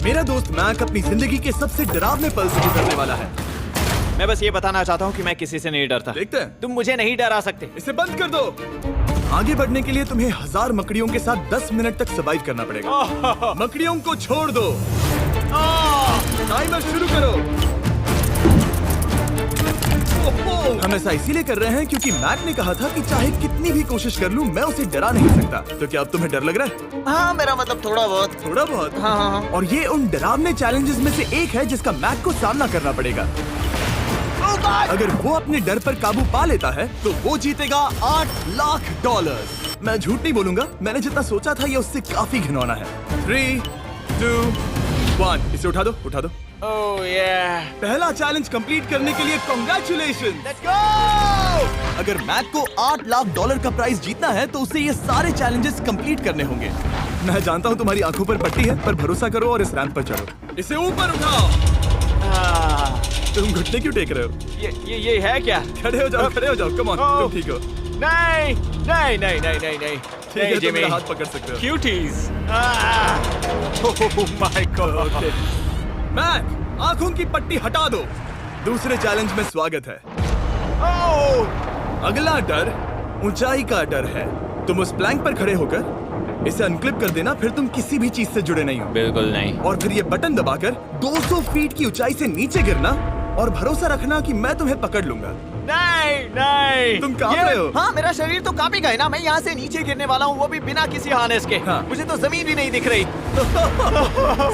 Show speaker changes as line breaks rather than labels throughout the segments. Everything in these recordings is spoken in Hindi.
मेरा दोस्त मैक अपनी जिंदगी के सबसे डरावने पल से गुजरने वाला है।
मैं बस ये बताना चाहता हूँ कि मैं किसी से नहीं डरता।
देखते हैं।
तुम मुझे नहीं डरा सकते।
इसे बंद कर दो। आगे बढ़ने के लिए तुम्हें 1000 मकड़ियों के साथ 10 मिनट तक सर्वाइव करना पड़ेगा। मकड़ियों को छोड़ दो। टाइमर शुरू करो। हम ऐसा इसीलिए कर रहे हैं क्योंकि मैक ने कहा था कि चाहे कितनी भी कोशिश कर लूं, मैं उसे डरा नहीं सकता। तो क्या अब तुम्हें डर लग रहा है?
हाँ, मेरा मतलब थोड़ा बहुत।
थोड़ा बहुत?
हाँ।
और ये उन डरावने चैलेंजेस में से एक है जिसका मैक को सामना करना पड़ेगा। अगर वो अपने डर पर काबू पा लेता है तो वो जीतेगा $8 लाख। मैं झूठ नहीं बोलूंगा, मैंने जितना सोचा था ये उससे काफी घिनौना है। 3, 2, 1 इसे उठा दो, उठा दो।
ओह yeah.
पहला चैलेंज कंप्लीट करने के लिए कांग्रेचुलेशन।
Let's go!
अगर मैक को $8 लाख का प्राइज जीतना है तो उसे ये सारे चैलेंजेस कंप्लीट करने होंगे। मैं जानता हूँ तुम्हारी आंखों पर पट्टी है, पर भरोसा करो और इस रैंप पर चढ़ो। इसे ऊपर उठाओ। तुम घुटने क्यों टेक रहे हो?
ये है क्या?
खड़े हो जाओ, खड़े हो जाओ। कम ऑन, तुम ठीक हो?
नहीं नहीं नहीं नहीं नहीं नहीं।
ठीक है, तुम मेरा हाथ पकड़ सकते हो।
Cuties. Oh my god.
Mac, आंखों की पट्टी हटा दो। दूसरे चैलेंज में स्वागत है। अगला डर ऊंचाई का डर है। तुम उस प्लैंक पर खड़े होकर इसे अनक्लिप कर देना, फिर तुम किसी भी चीज से जुड़े नहीं हो।
बिल्कुल नहीं।
और फिर ये बटन दबाकर 200 फीट की ऊंचाई से नीचे गिरना और भरोसा रखना कि मैं तुम्हें पकड़ लूंगा।
नहीं नहीं।
तुम कांप रहे हो?
हाँ, मेरा शरीर तो कांपेगा ही ना। मैं यहाँ से नीचे गिरने वाला हूँ, वो भी बिना किसी हार्नेस के।
हाँ।
मुझे तो जमीन भी नहीं दिख रही।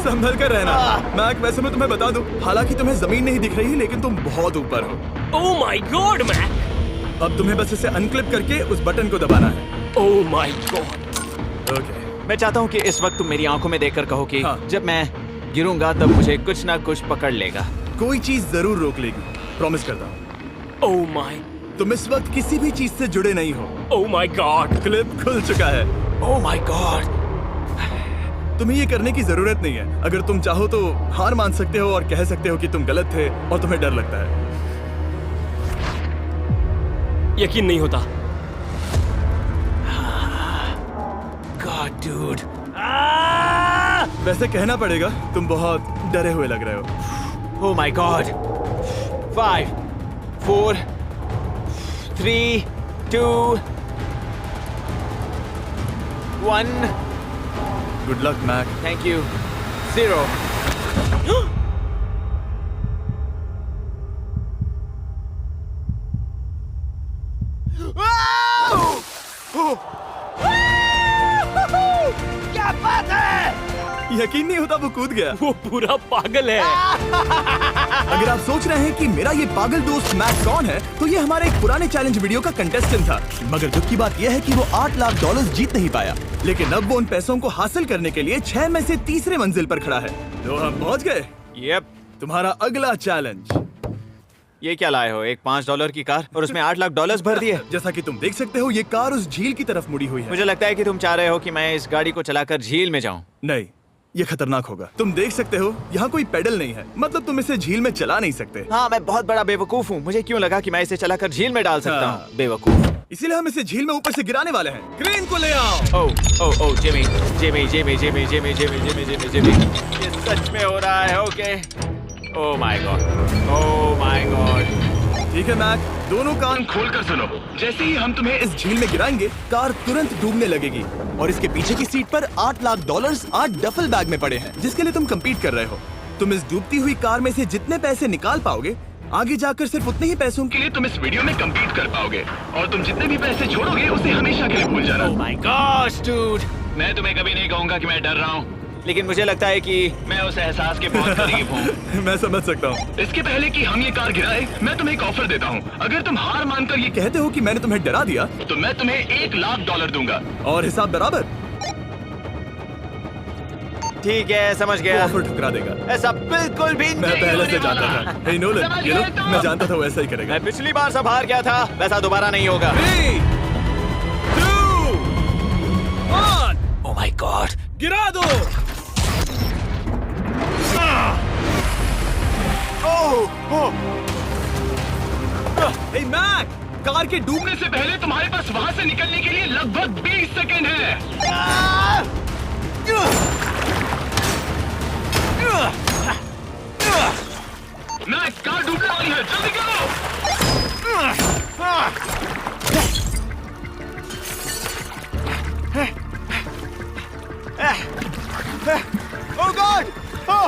संभल कर रहना। मैक, वैसे मैं तुम्हें बता दूं, हालांकि तुम्हें जमीन नहीं दिख रही लेकिन तुम बहुत ऊपर हो।
Oh my god Mac.
अब तुम्हें बस इसे अनक्लिप करके उस बटन को दबाना है।
ओह माय गॉड।
ओके।
मैं चाहता हूँ कि इस वक्त तुम मेरी आंखों में देखकर कहो कि
हाँ।
जब मैं गिरूंगा तब मुझे कुछ ना कुछ पकड़ लेगा।
कोई चीज जरूर रोक लेगी, प्रॉमिस करता हूँ।
Oh my.
तुम इस वक्त किसी भी चीज से जुड़े नहीं हो।
Oh my God.
क्लिप खुल चुका है।
ओह माय गॉड।
तुम्हें ये करने की जरूरत नहीं है। अगर तुम चाहो तो हार मान सकते हो और कह सकते हो कि तुम गलत थे और तुम्हें डर लगता है।
यकीन नहीं होता।
God dude.
वैसे कहना पड़ेगा, तुम बहुत डरे हुए लग रहे हो।
Oh my god. 5, 4, 3, 2, 1।
Good luck Mac.
Thank you. 0।
क्या बात है?
यकीन नहीं होता वो कूद गया।
वो पूरा पागल है।
अगर आप सोच रहे हैं कि मेरा ये पागल दोस्त मैक कौन है, तो ये हमारे एक पुराने चैलेंज वीडियो का कंटेस्टेंट था। मगर दुख की बात यह है कि वो $8 लाख जीत नहीं पाया। लेकिन अब वो उन पैसों को हासिल करने के लिए 6 में से तीसरे मंजिल पर खड़ा है। तो हम पहुंच गए।
यप।
तुम्हारा अगला चैलेंज।
ये क्या लाए हो? एक $5 की कार और उसमें $8 लाख भर दिए।
जैसा कि तुम देख सकते हो, ये कार उस झील की तरफ मुड़ी हुई है।
मुझे लगता है कि तुम चाह रहे हो कि मैं इस गाड़ी को चलाकर झील में जाऊं।
नहीं, ये खतरनाक होगा। तुम देख सकते हो यहाँ कोई पेडल नहीं है, मतलब तुम इसे झील में चला नहीं सकते।
हाँ, मैं बहुत बड़ा बेवकूफ हूँ। मुझे क्यों लगा कि मैं इसे चलाकर झील में डाल सकता
हाँ।
हूँ? बेवकूफ।
इसीलिए हम इसे झील में ऊपर से गिराने वाले हैं। क्रेन को ले आओ।
Oh Jimmy Jimmy Jimmy Jimmy Jimmy Jimmy Jimmy Jimmy Jimmy. ये सच में हो रहा है। Okay. Oh my god. Oh my god.
ठीक है मैक, दोनों कान खोलकर सुनो। जैसे ही हम तुम्हें इस झील में गिराएंगे, कार तुरंत डूबने लगेगी और इसके पीछे की सीट पर $8 लाख 8 डफल बैग में पड़े हैं, जिसके लिए तुम compete कर रहे हो। तुम इस डूबती हुई कार में से जितने पैसे निकाल पाओगे, आगे जाकर सिर्फ उतने ही पैसों के लिए तुम इस वीडियो में compete कर पाओगे। और तुम जितने भी पैसे छोड़ोगे उसे हमेशा के लिए भूल जाना।
ओह माय गॉड डूड।
मैं तुम्हें कभी नहीं कहूंगा कि मैं डर रहा हूँ।
लेकिन मुझे लगता है कि
मैं उस एहसास के बहुत करीब हूँ।
मैं समझ सकता हूँ।
इसके पहले कि हम ये कार गिराए, मैं तुम्हें एक ऑफर देता हूँ। अगर तुम हार मानकर ये
कहते हो कि मैंने तुम्हें डरा दिया,
तो मैं तुम्हें $1 लाख दूंगा।
और हिसाब बराबर।
ठीक है, समझ
वो
गया।
ऑफर ठुकरा देगा।
ऐसा बिल्कुल भी
मैं
नहीं
पहले
होने
से जानता
वाला।
था। हे नोलन, ये लो, मैं जानता था वो ऐसा ही करेगा।
मैं पिछली बार सब हार गया था, वैसा दोबारा नहीं होगा।
3, 2, 1
ओह माय गॉड।
गिरा दो। हे मैक, कार के डूबने
से पहले तुम्हारे पास वहाँ से निकलने के लिए लगभग 20 सेकंड है। वाली है, जल्दी करो।
Oh God! Oh!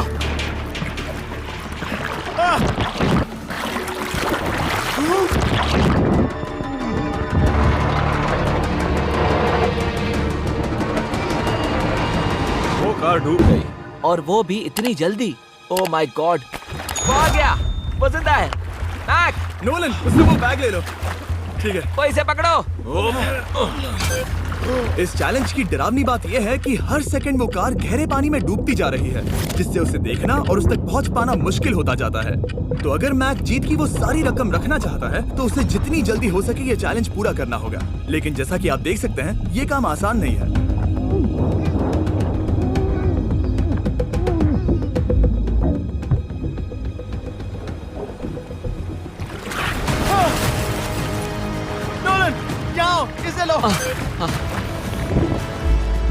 वो कार डूब गई।
और वो भी इतनी जल्दी। ओह माय गॉड, वो आ गया, वो जिंदा है। मैक,
नोलन, उससे वो बैग ले लो। ठीक है।
वो इसे पकड़ो।
इस चैलेंज की डरावनी बात यह है कि हर सेकंड वो कार गहरे पानी में डूबती जा रही है, जिससे उसे देखना और उस तक पहुंच पाना मुश्किल होता जाता है। तो अगर मैक जीत की वो सारी रकम रखना चाहता है तो उसे जितनी जल्दी हो सके ये चैलेंज पूरा करना होगा। लेकिन जैसा कि आप देख सकते हैं, ये काम आसान नहीं है।
नोलन, जाओ, इसे लो।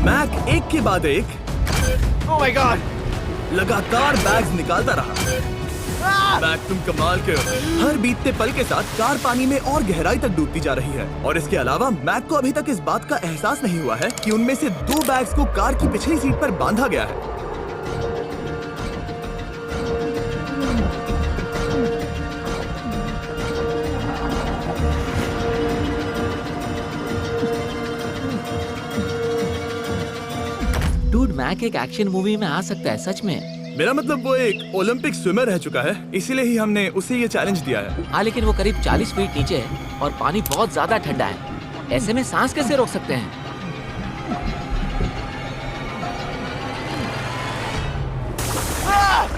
मैक एक के बाद एक
Oh my God!
लगातार बैग्स निकालता रहा। मैक, तुम कमाल के हो। हर बीतते पल के साथ कार पानी में और गहराई तक डूबती जा रही है, और इसके अलावा मैक को अभी तक इस बात का एहसास नहीं हुआ है कि उनमें से 2 बैग्स को कार की पिछली सीट पर बांधा गया है।
डूड, मैक एक एक्शन मूवी में आ सकता है, सच में।
मेरा मतलब वो एक ओलंपिक स्विमर रह चुका है, इसीलिए ही हमने उसे ये चैलेंज दिया है।
हाँ, लेकिन वो करीब 40 फीट नीचे है और पानी बहुत ज्यादा ठंडा है। ऐसे में सांस कैसे रोक सकते हैं?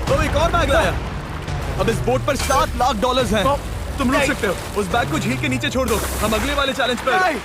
तो एक और बैग लाया। अब इस बोट पर $7 लाख हैं। तुम रुक सकते हो। उस बैग को झील के नीचे छोड़ दो। हम अगले वाले चैलेंज पर।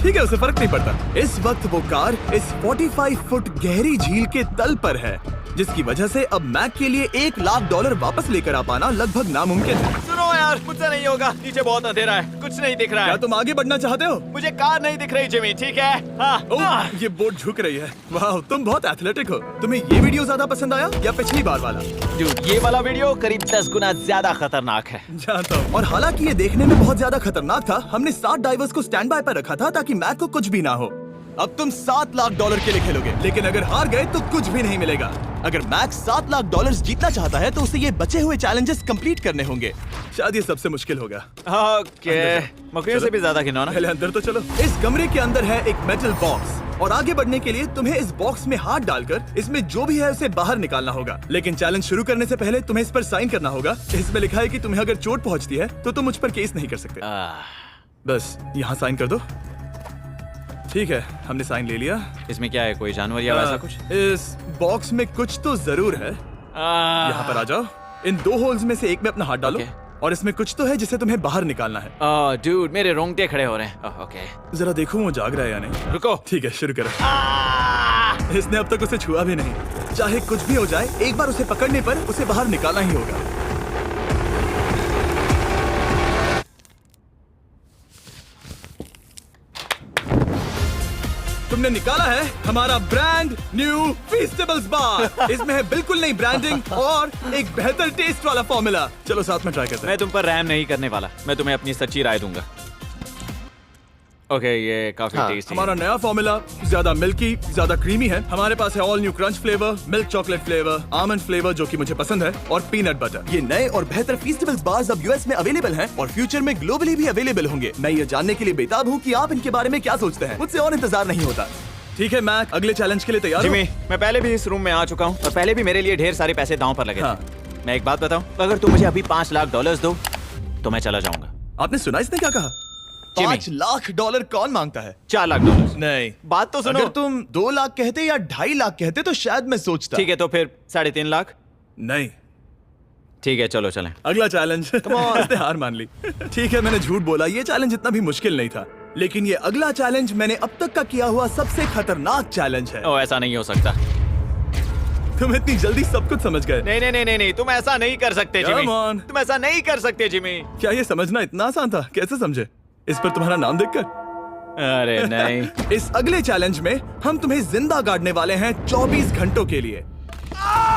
ठीक है, उसे फर्क नहीं पड़ता। इस वक्त वो कार इस 45 फुट गहरी झील के तल पर है, जिसकी वजह से अब मैक के लिए $1 लाख वापस लेकर आ पाना लगभग नामुमकिन है।
सुनो यार, मुझसे नहीं होगा। नीचे बहुत अंधेरा है, कुछ नहीं दिख रहा
क्या
है।
तुम आगे बढ़ना चाहते हो?
मुझे कार नहीं दिख रही जिमी, ठीक है? हाँ।
ओह, ये बोट झुक रही है। वाह, तुम बहुत एथलेटिक हो। तुम्हें ये वीडियो ज्यादा पसंद आया या पिछली बार वाला?
Dude, ये वाला वीडियो करीब 10 गुना ज्यादा खतरनाक है।
जानता हूँ। और हालांकि ये देखने में बहुत ज्यादा खतरनाक था, हमने 7 डाइवर्स को स्टैंड बाय पर रखा था ताकि मैक को कुछ भी ना हो। अब तुम $7 लाख के लिए खेलोगे, लेकिन अगर हार गए तो कुछ भी नहीं मिलेगा। अगर मैक $7 लाख जीतना चाहता है तो उसे ये बचे हुए चैलेंजेस कंप्लीट करने होंगे। शायद ये सबसे मुश्किल होगा।
ओके, मकड़ियों से भी ज्यादा गिनो ना।
पहले अंदर तो चलो। इस कमरे के अंदर है एक मेटल बॉक्स, और आगे बढ़ने के लिए तुम्हें इस बॉक्स में हाथ डालकर इसमें जो भी है उसे बाहर निकालना होगा। लेकिन चैलेंज शुरू करने से पहले तुम्हें इस पर साइन करना होगा। इसमें लिखा है कि तुम्हें अगर चोट पहुंचती है तो तुम मुझ पर केस नहीं कर सकते। बस यहाँ साइन कर दो। ठीक है, हमने साइन ले लिया।
इसमें क्या है, कोई जानवर या वैसा कुछ?
इस बॉक्स में कुछ तो जरूर है। यहाँ पर आ जाओ। इन 2 होल्स में से एक में अपना हाथ डालो।
Okay.
और इसमें कुछ तो है जिसे तुम्हें बाहर निकालना है।
डूड, मेरे रोंगटे खड़े हो रहे हैं। ओके,
जरा देखो वो जाग रहा है या नहीं।
रुको।
ठीक है, शुरू करो। इसने अब तक उसे छुआ भी नहीं। चाहे कुछ भी हो जाए, एक बार उसे पकड़ने पर उसे बाहर निकालना ही होगा। तुमने निकाला है हमारा ब्रांड न्यू फीस्टेबल्स बार। इसमें है बिल्कुल नई ब्रांडिंग और एक बेहतर टेस्ट वाला फॉर्मूला। चलो साथ में ट्राई करते हैं।
मैं तुम पर रहम नहीं करने वाला। मैं तुम्हें अपनी सच्ची राय दूंगा। ओके, ये काफी टेस्टी।
हमारा नया फॉर्मूला ज्यादा मिल्की, ज्यादा क्रीमी है। हमारे पास है all new crunch flavour, milk chocolate flavour, almond flavour जो कि मुझे पसंद है, और पीनट बटर। ये नए और बेहतर फीस्टेबल्स बार्स अब यूएस में अवेलेबल हैं और फ्यूचर में ग्लोबली भी अवेलेबल होंगे। मैं ये जानने के लिए बेताब हूँ कि आप इनके बारे में क्या सोचते हैं। मुझसे और इंतजार नहीं होता। ठीक है मैक, अगले चैलेंज के लिए तैयार हो?
जिमी, मैं पहले भी इस रूम में आ चुका हूँ और पहले भी मेरे लिए ढेर सारे पैसे दांव पर लगे थे।
हाँ।
मैं एक बात बताऊं, अगर तुम मुझे अभी $5 लाख दो तो मैं चला जाऊंगा।
आपने सुना इसने क्या कहा?
जिमी।
$5 लाख कौन मांगता है?
$4 लाख।
नहीं,
बात तो सुनो।
अगर तुम 2 लाख कहते या 2.5 लाख कहते तो शायद मैं सोचता।
ठीक है, तो फिर 3.5 लाख।
नहीं,
ठीक है, चलो चलें।
अगला चैलेंज। इसने हार मान ली। ठीक है, मैंने झूठ बोला। ये चैलेंज इतना भी मुश्किल नहीं था, लेकिन ये अगला चैलेंज मैंने अब तक का किया हुआ सबसे खतरनाक चैलेंज है।
ओ, ऐसा नहीं हो सकता।
तुम इतनी जल्दी सब कुछ समझ गए।
नहीं नहीं नहीं नहीं नहीं, तुम ऐसा नहीं कर सकते जिमी।
Come on.
तुम ऐसा नहीं कर सकते जिमी।
क्या ये समझना इतना आसान था? कैसे समझे? इस पर तुम्हारा नाम देखकर?
अरे नहीं।
इस अगले चैलेंज में हम तुम्हें जिंदा गाड़ने वाले हैं 24 घंटों के लिए।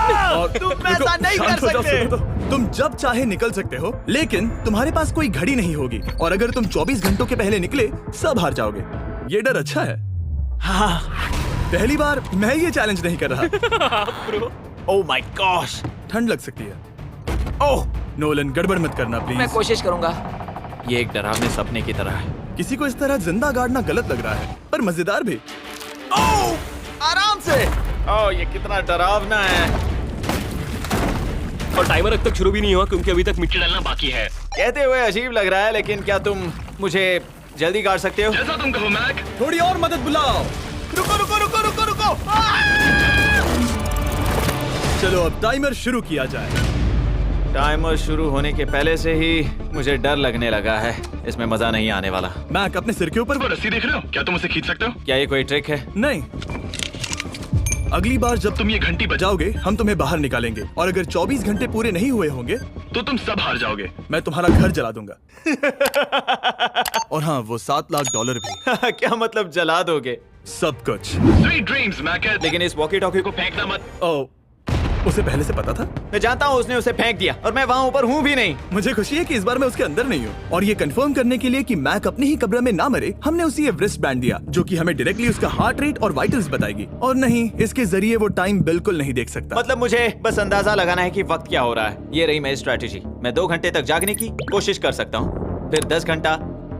तुम
रुको,
ऐसा नहीं
शांत
कर
हो जाओ,
सकते।
सुनो तो। तुम जब चाहे निकल सकते हो, लेकिन तुम्हारे पास कोई घड़ी नहीं होगी, और अगर तुम 24 घंटों के पहले निकले सब हार जाओगे। ये डर अच्छा है।
हाँ।
पहली बार मैं ये चैलेंज नहीं कर रहा।
Oh my gosh.
ठंड लग सकती है।
ओह,
नोलन, गड़बड़ मत करना
मैं
प्लीज।
कोशिश करूंगा।
ये एक डरावने सपने की तरह है।
किसी को इस तरह जिंदा गाड़ना गलत लग रहा है, पर मजेदार भी।
आराम से।
ओह, ये कितना डरावना है।
और टाइमर अब तक शुरू भी नहीं हुआ क्योंकि अभी तक मिट्टी
डलना बाकी है।
कहते हुए अजीब लग रहा है, लेकिन क्या तुम मुझे जल्दी काट सकते हो?
जैसा तुम कहो मैक।
थोड़ी और मदद बुलाओ।
रुको रुको रुको रुको रुको।
चलो अब टाइमर शुरू किया जाए।
टाइमर शुरू होने के पहले से ही मुझे डर लगने लगा है। इसमें मजा नहीं आने वाला।
मैक, अपने सिर के ऊपर
वो रस्सी देख रहे हो? क्या तुम उसे खींच सकते हो?
क्या ये कोई ट्रिक है?
नहीं। अगली बार जब तुम ये घंटी बजाओगे हम तुम्हें बाहर निकालेंगे, और अगर 24 घंटे पूरे नहीं हुए होंगे
तो तुम सब हार जाओगे।
मैं तुम्हारा घर जला दूंगा। और हाँ, वो $7 लाख भी।
क्या मतलब जला दोगे?
सब कुछ।
Sweet dreams Mac.
लेकिन इस वॉकी टॉकी को
फेंकना मत।
ओ, उसे पहले से पता था?
मैं जानता हूँ उसने उसे फेंक दिया, और मैं वहाँ ऊपर हूँ भी नहीं।
मुझे खुशी है कि इस बार मैं उसके अंदर नहीं हूँ। और ये कंफर्म करने के लिए कि मैक अपनी ही कब्र में ना मरे, हमने उसे ये रिस्ट बैंड दिया, जो कि हमें डायरेक्टली उसका हार्ट रेट और वाइटल्स बताएगी। और नहीं, इसके जरिए वो टाइम बिल्कुल नहीं देख सकता।
मतलब मुझे बस अंदाजा लगाना है कि वक्त क्या हो रहा है। ये रही मेरी स्ट्रेटेजी। मैं 2 घंटे तक जागने की कोशिश कर सकता हूँ, फिर 10 घंटा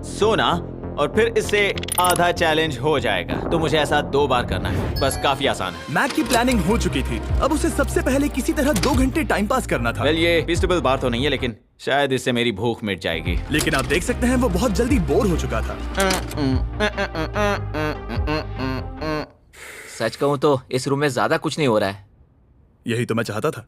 सोना, और फिर इससे आधा चैलेंज हो जाएगा। तो मुझे ऐसा 2 बार करना है। बस काफी आसान है।
मैक की प्लानिंग हो चुकी थी, अब उसे सबसे पहले किसी तरह 2 घंटे टाइम पास करना था।
वेल, ये फीस्टेबल बार तो नहीं है, लेकिन शायद इससे मेरी भूख मिट जाएगी।
लेकिन आप देख सकते हैं वो बहुत जल्दी बोर हो चुका था।
सच कहूँ तो इस रूम में ज्यादा कुछ नहीं हो रहा है।
यही तो मैं चाहता था।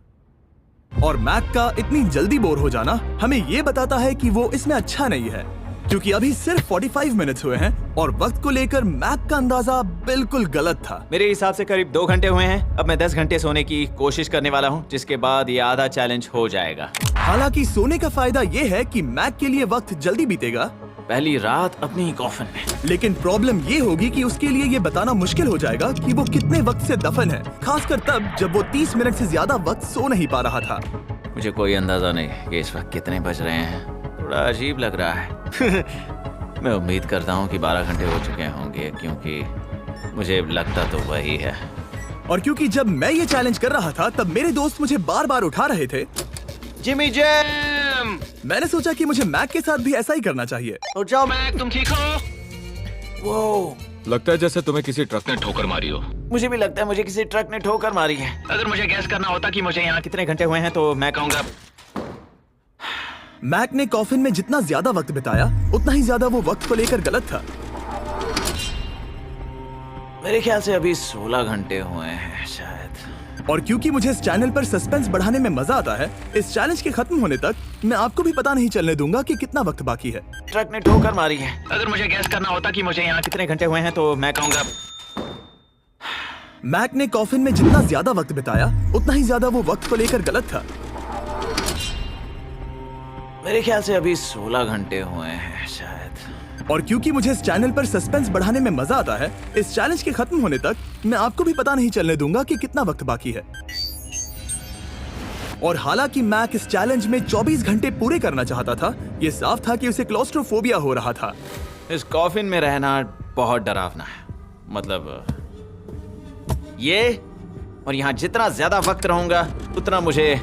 और मैक का इतनी जल्दी बोर हो जाना हमें ये बताता है कि वो इसमें अच्छा नहीं है, क्योंकि अभी सिर्फ 45 मिनट्स हुए हैं, और वक्त को लेकर मैक का अंदाजा बिल्कुल गलत था।
मेरे हिसाब से करीब 2 घंटे हुए हैं। अब मैं 10 घंटे सोने की कोशिश करने वाला हूँ, जिसके बाद ये आधा चैलेंज हो जाएगा।
हालांकि सोने का फायदा ये है कि मैक के लिए वक्त जल्दी बीतेगा,
पहली रात अपनी ही कॉफिन में।
लेकिन प्रॉब्लम ये होगी कि उसके लिए ये बताना मुश्किल हो जाएगा कि वो कितने वक्त से दफन है, खासकर तब जब वो 30 मिनट से ज्यादा वक्त सो नहीं पा रहा था।
मुझे कोई अंदाजा नहीं कि इस वक्त कितने बज रहे हैं। थोड़ा अजीब लग रहा है। मैं उम्मीद करता हूँ कि 12 घंटे हो चुके होंगे, क्योंकि मुझे लगता तो वही है।
और क्योंकि जब मैं ये चैलेंज कर रहा था तब मेरे दोस्त मुझे बार बार उठा रहे थे,
जिमी जैम,
मैंने सोचा कि मुझे मैक के साथ भी ऐसा ही करना चाहिए।
उठ जाओ।
मैक, तुम ठीक हो?
वो
लगता है जैसे तुम्हें किसी ट्रक ने ठोकर मारी हो।
मुझे भी लगता है मुझे किसी ट्रक ने ठोकर मारी है।
अगर मुझे गैस करना होता कि मुझे यहाँ
कितने घंटे हुए हैं तो मैं कहूँगा
मैक ने कॉफिन में जितना ज्यादा वक्त बिताया उतना ही ज्यादा वो वक्त को लेकर गलत था।
मेरे ख्याल से अभी 16 घंटे हुए हैं शायद।
और क्योंकि मुझे इस चैनल पर सस्पेंस बढ़ाने में मजा आता है, इस चैलेंज के खत्म होने तक मैं आपको भी पता नहीं चलने दूंगा कि कितना वक्त बाकी है।
ट्रक ने ठोकर मारी है।
अगर मुझे गैस करना होता कि मुझे यहाँ
कितने घंटे हुए हैं तो मैं कहूँगा
मैक ने कॉफिन में जितना ज्यादा वक्त बिताया उतना ही ज्यादा वो वक्त को लेकर गलत था।
मेरे ख्याल से अभी 16 घंटे हुए हैं शायद।
और क्योंकि मुझे इस चैनल पर सस्पेंस बढ़ाने में मजा आता है, इस चैलेंज के खत्म होने तक मैं आपको भी पता नहीं चलने दूंगा कि कितना वक्त बाकी है। और हालांकि मैक इस चैलेंज में 24 घंटे पूरे करना चाहता था, ये साफ था कि उसे क्लॉस्ट्रोफोबिया हो रहा था।
इस कॉफिन में रहना बहुत डरावना है। मतलब ये, और यहाँ जितना ज्यादा वक्त रहूंगा उतना मुझे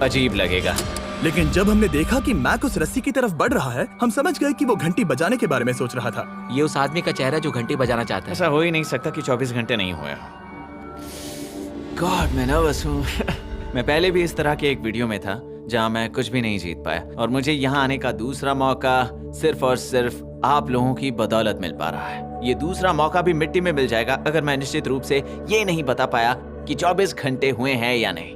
अजीब लगेगा।
लेकिन जब हमने देखा कि मैक उस रस्सी की तरफ बढ़ रहा है, हम समझ गए कि वो घंटी बजाने के बारे में सोच रहा था।
ये उस आदमी का चेहरा जो घंटी बजाना चाहता है।
ऐसा हो ही नहीं सकता कि 24 घंटे नहीं हुए। गॉड, मैं नर्वस हूँ। मैं पहले भी इस तरह के एक वीडियो में था जहाँ मैं कुछ भी नहीं जीत पाया, और मुझे यहाँ आने का दूसरा मौका सिर्फ और सिर्फ आप लोगों की बदौलत मिल पा रहा है। ये दूसरा मौका भी मिट्टी में मिल जाएगा अगर मैं निश्चित रूप से ये नहीं बता पाया कि 24 घंटे हुए हैं या नहीं।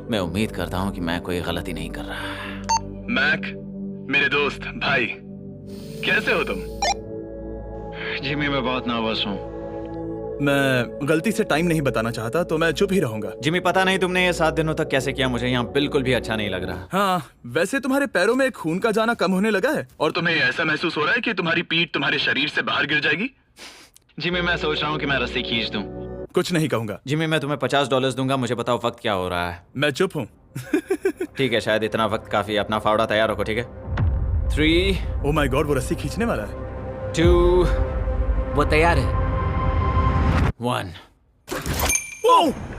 मैं उम्मीद करता हूँ कि मैं कोई गलती नहीं कर रहा।
मैक, मेरे दोस्त भाई, कैसे हो तुम? जिमी, मैं बहुत नर्वस हूँ।
मैं गलती से टाइम नहीं बताना चाहता तो मैं चुप ही रहूंगा।
जिमी, पता नहीं तुमने ये 7 दिनों तक कैसे किया, मुझे यहाँ बिल्कुल भी अच्छा नहीं लग रहा।
हाँ, वैसे तुम्हारे पैरों में खून का जाना कम होने लगा है।
और तुम्हें ऐसा महसूस हो रहा है कि तुम्हारी पीठ तुम्हारे शरीर से बाहर गिर जाएगी? जिमी, मैं सोच रहा हूँ कि मैं रस्सी खींच दूं।
कुछ नहीं कहूंगा।
जिमी मैं तुम्हें $50 दूंगा, मुझे बताओ वक्त क्या हो रहा है।
मैं चुप हूँ।
ठीक है, शायद इतना वक्त काफी है। अपना फावड़ा तैयार रखो, ठीक है? 3,
ओ माय गॉड, वो रस्सी खींचने वाला है।
2,
वो तैयार है।
1।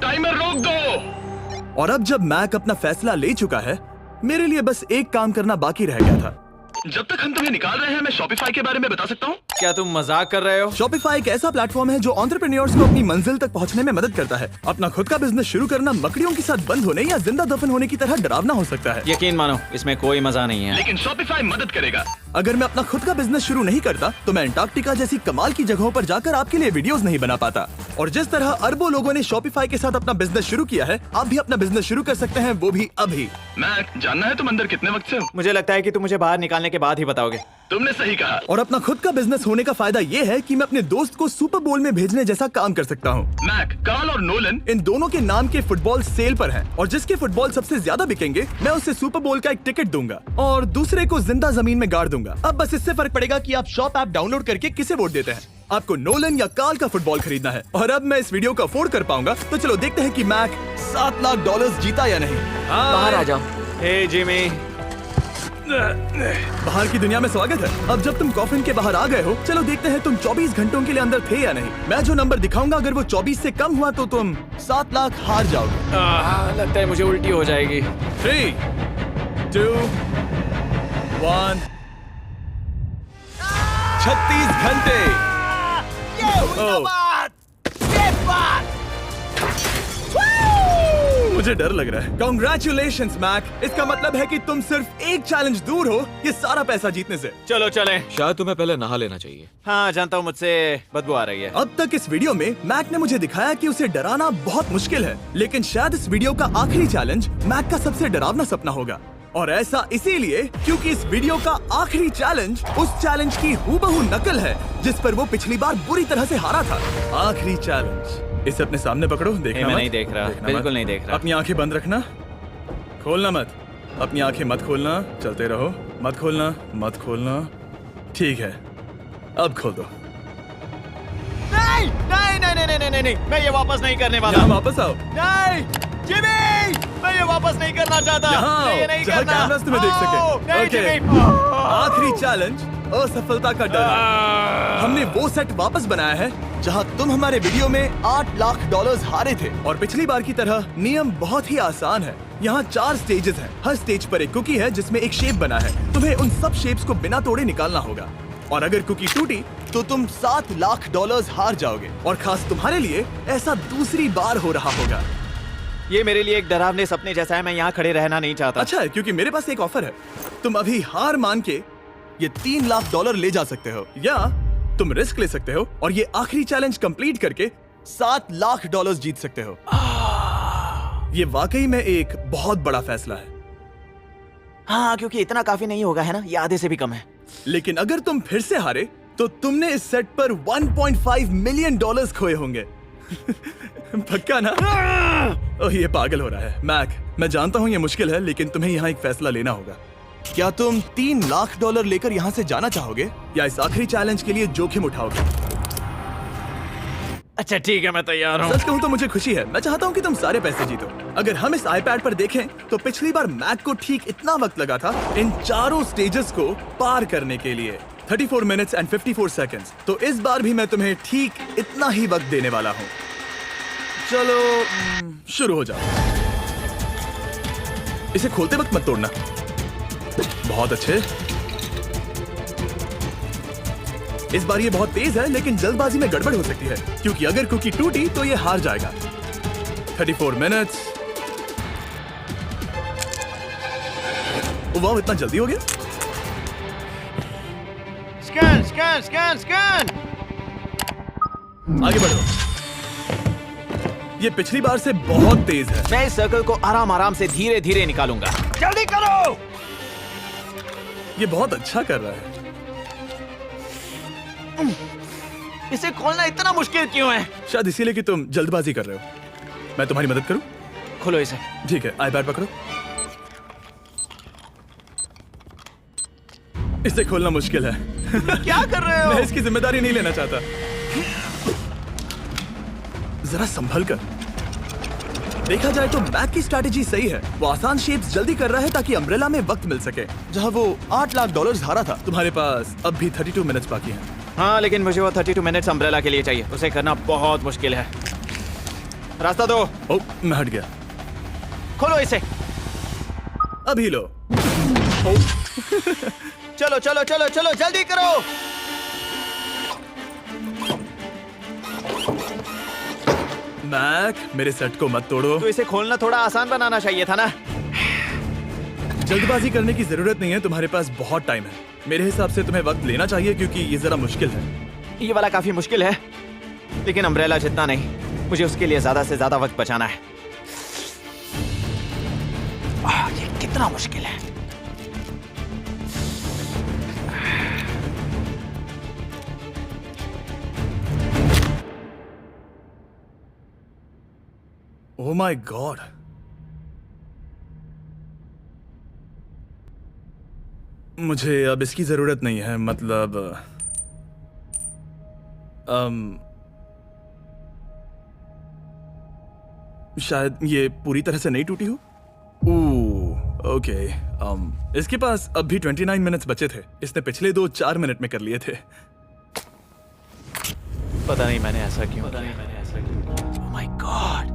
टाइमर रोक दो।
और अब जब मैक अपना फैसला ले चुका है, मेरे लिए बस एक काम करना बाकी रह गया था।
जब तक हम तुम्हें निकाल रहे हैं, मैं शॉपिफाई के बारे में बता सकता हूँ।
क्या तुम मजाक कर रहे हो?
शॉपिफाई एक ऐसा प्लेटफॉर्म है जो एंटरप्रेन्योर्स को अपनी मंजिल तक पहुंचने में मदद करता है। अपना खुद का बिजनेस शुरू करना मकड़ियों के साथ बंद होने या जिंदा दफन होने की तरह डरावना हो सकता है।
यकीन मानो, इसमें कोई मजा नहीं है।
लेकिन शॉपिफाई मदद करेगा।
अगर मैं अपना खुद का बिजनेस शुरू नहीं करता तो मैं अंटार्कटिका जैसी कमाल की जगहों पर जाकर आपके लिए वीडियोस नहीं बना पाता। और जिस तरह अरबों लोगों ने शॉपिफाई के साथ अपना बिजनेस शुरू किया है, आप भी अपना बिजनेस शुरू कर सकते हैं, वो भी अभी।
मैक, जानना है तुम अंदर कितने वक्त से हो?
मुझे लगता है कि तुम मुझे बाहर निकालने के बाद ही बताओगे।
तुमने सही कहा।
और अपना खुद का बिजनेस होने का फायदा ये है कि मैं अपने दोस्त को सुपर बोल में भेजने जैसा काम कर सकता हूँ।
मैक, कार्ल और नोलन
इन दोनों के नाम के फुटबॉल सेल पर हैं और जिसके फुटबॉल सबसे ज्यादा बिकेंगे, मैं उसे सुपर बोल का एक टिकट दूंगा और दूसरे को जिंदा जमीन में गाड़ दूंगा। अब बस इससे फर्क पड़ेगा कि आप शॉप ऐप डाउनलोड करके किसे वोट देते हैं। आपको नोलन या कार्ल का फुटबॉल खरीदना है। और अब मैं इस वीडियो को अफोर्ड कर पाऊंगा, तो चलो देखते हैं कि मैक $7 लाख जीता या नहीं।
बाहर आ जाओ।
हे जिमी,
बाहर की दुनिया में स्वागत है। अब जब तुम कॉफिन के बाहर आ गए हो, चलो देखते हैं तुम 24 घंटों के लिए अंदर थे या नहीं। मैं जो नंबर दिखाऊंगा, अगर वो 24 से कम हुआ तो तुम 7 लाख हार जाओगे।
लगता है मुझे उल्टी हो जाएगी।
3, 2, 1। 36 घंटे। मुझे डर लग रहा है। Congratulations, Mac. इसका मतलब है कि तुम सिर्फ एक चैलेंज दूर हो ये सारा पैसा जीतने से।
चलो चलें।
शायद तुम्हें पहले नहा लेना चाहिए।
हाँ जानता हूँ, मुझसे बदबू आ रही है।
अब तक इस वीडियो में मैक ने मुझे दिखाया कि उसे डराना बहुत मुश्किल है, लेकिन शायद इस वीडियो का आखिरी चैलेंज मैक का सबसे डरावना सपना होगा। और ऐसा इसीलिए क्योंकि इस वीडियो का आखिरी चैलेंज उस चैलेंज की हूबहू नकल है जिस पर वो पिछली बार बुरी तरह से हारा था। आखिरी चैलेंज। इसे अपने सामने पकड़ो, देखना
मैं
मत।
नहीं देख रहा,
देखना
बिल्कुल
मत।
नहीं देख रहा।
अपनी आंखें बंद रखना, खोलना मत। अपनी आंखें मत खोलना, चलते रहो। मत खोलना, मत खोलना। ठीक है, अब खोल दो।
नहीं नहीं नहीं नहीं नहीं नहीं, मैं ये वापस नहीं करने वाला।
यहाँ वापस आओ।
नहीं जिमी, मैं ये वापस नहीं करना चाहता।
यहाँ
मैं ये
आओ,
नहीं
जहाँ
करना।
कैमरास तुम्हें देख सके।
नहीं
ओके।
जिमी।
आखिरी चैलेंज असफलता का डर। हमने वो सेट वापस बनाया है जहां तुम हमारे वीडियो में $8 लाख हारे थे। और पिछली बार की तरह नियम बहुत ही आसान है। यहाँ 4 स्टेजेस हैं। हर स्टेज पर एक कुकी है जिसमें एक शेप बना है। तुम्हें उन सब शेप्स को बिना तोड़े निकालना होगा। और अगर कुकी टूटी तो तुम $7 लाख हार जाओगे। और खास तुम्हारे लिए ऐसा दूसरी बार हो रहा होगा।
ये मेरे लिए एक डरावने सपने जैसा है। मैं यहाँ खड़े रहना नहीं चाहता।
अच्छा है, क्योंकि मेरे पास एक ऑफर है। तुम अभी हार मान के ये $3 लाख ले जा सकते हो, या तुम रिस्क ले सकते हो और ये आखिरी चैलेंज कंप्लीट करके $7 लाख जीत सकते हो। ये वाकई में एक बहुत बड़ा फैसला है।
हाँ, क्योंकि इतना काफी नहीं होगा, है ना? ये आधे से भी कम है।
लेकिन अगर तुम फिर से हारे तो तुमने इस सेट पर $1.5 मिलियन खोए होंगे। पक्का ना? ओह, ये पागल हो रहा है। मैक, मैं जानता हूँ ये मुश्किल है, लेकिन तुम्हें यहाँ एक फैसला लेना होगा। क्या तुम $3 लाख लेकर यहाँ से जाना चाहोगे या इस आखिरी चैलेंज के लिए जोखिम उठाओगे?
अच्छा ठीक है, मैं तैयार हूँ।
सच कहूँ तो मुझे खुशी है। मैं चाहता हूँ कि तुम सारे पैसे जीतो। अगर हम इस iPad पर देखें तो पिछली बार मैक को ठीक इतना वक्त लगा था इन चारों स्टेजेस को पार करने के लिए, 34 मिनट्स एंड 54 सेकंड्स। तो इस बार भी मैं तुम्हें ठीक इतना ही वक्त देने वाला हूँ। चलो शुरू हो जाओ। इसे खोलते वक्त मत तोड़ना। बहुत अच्छे। इस बार ये बहुत तेज है, लेकिन जल्दबाजी में गड़बड़ हो सकती है, क्योंकि अगर कुकी टूटी तो ये हार जाएगा। 34 मिनट्स। वाह, इतना जल्दी हो गया।
Scan scan scan scan.
आगे बढ़ो। ये पिछली बार से बहुत तेज है।
मैं इस सर्कल को आराम आराम से धीरे धीरे निकालूंगा।
जल्दी करो।
ये बहुत अच्छा कर रहा है।
इसे खोलना इतना मुश्किल क्यों है?
शायद इसीलिए कि तुम जल्दबाजी कर रहे हो। मैं तुम्हारी मदद करूं?
खोलो इसे।
ठीक है, iPad पकड़ो। इसे खोलना मुश्किल है।
क्या कर रहे हो?
मैं इसकी जिम्मेदारी नहीं लेना चाहता। जरा संभल कर। देखा जाए तो मैक की स्ट्रैटेजी सही है। वो आसान शेप्स जल्दी कर रहा है ताकि अम्ब्रेला में वक्त मिल सके। जहां वो $8 लाख हारा था, तुम्हारे पास अब भी 32 मिनट्स बाकी हैं।
हाँ, लेकिन मुझे वो 32 मिनट्स अम्ब्रेला के लिए चाहिए। उसे करना बहुत मुश्किल है। रास्ता दो।
ओह, मैं हट गया।
खोलो इसे।
अभी लो।
चलो चलो चलो चलो जल्दी करो।
मैक, मेरे सेट को मत तोड़ो।
तो इसे खोलना थोड़ा आसान बनाना चाहिए था ना।
जल्दबाजी करने की जरूरत नहीं है, तुम्हारे पास बहुत टाइम है। मेरे हिसाब से तुम्हें वक्त लेना चाहिए क्योंकि ये जरा मुश्किल है।
ये वाला काफी मुश्किल है, लेकिन अम्ब्रेला जितना नहीं। मुझे उसके लिए ज्यादा से ज्यादा वक्त बचाना है। ये कितना मुश्किल है।
ओह माय गॉड। मुझे अब इसकी जरूरत नहीं है, मतलब शायद ये पूरी तरह से नहीं टूटी हो। ओके। इसके पास अब भी 29 मिनट्स बचे थे। इसने पिछले 4 मिनट में कर लिए थे।
पता नहीं मैंने ऐसा क्यों किया। ओह माय गॉड,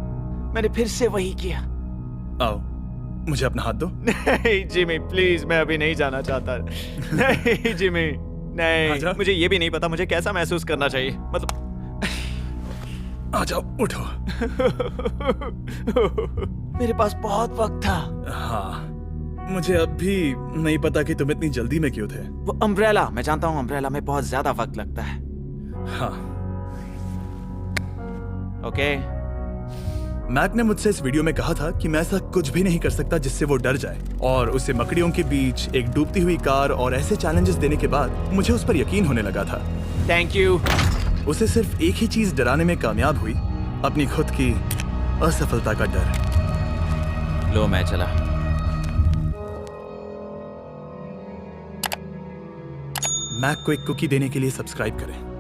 मैंने फिर से वही किया।
आओ, मुझे अपना हाथ दो।
नहीं जिमी, प्लीज, मैं अभी नहीं जाना चाहता। नहीं जिमी, नहीं।
आजा।
मुझे ये भी नहीं पता मुझे कैसा महसूस करना चाहिए। मतलब
आ जाओ, उठो।
मेरे पास बहुत वक्त था।
हाँ, मुझे अब भी नहीं पता कि तुम इतनी जल्दी में क्यों थे।
वो अम्ब्रेला, मैं जानता हूँ अम्ब्रेला में बहुत ज्यादा वक्त लगता है।
हाँ।
ओके।
मैक ने मुझसे इस वीडियो में कहा था कि मैं ऐसा कुछ भी नहीं कर सकता जिससे वो डर जाए, और उसे मकड़ियों के बीच एक डूबती हुई कार और ऐसे चैलेंजेस देने के बाद मुझे उस पर यकीन होने लगा था।
Thank you.
उसे सिर्फ एक ही चीज डराने में कामयाब हुई, अपनी खुद की असफलता का डर।
लो, मैं चला।
मैक को एक कुकी देने के लिए सब्सक्राइब करें।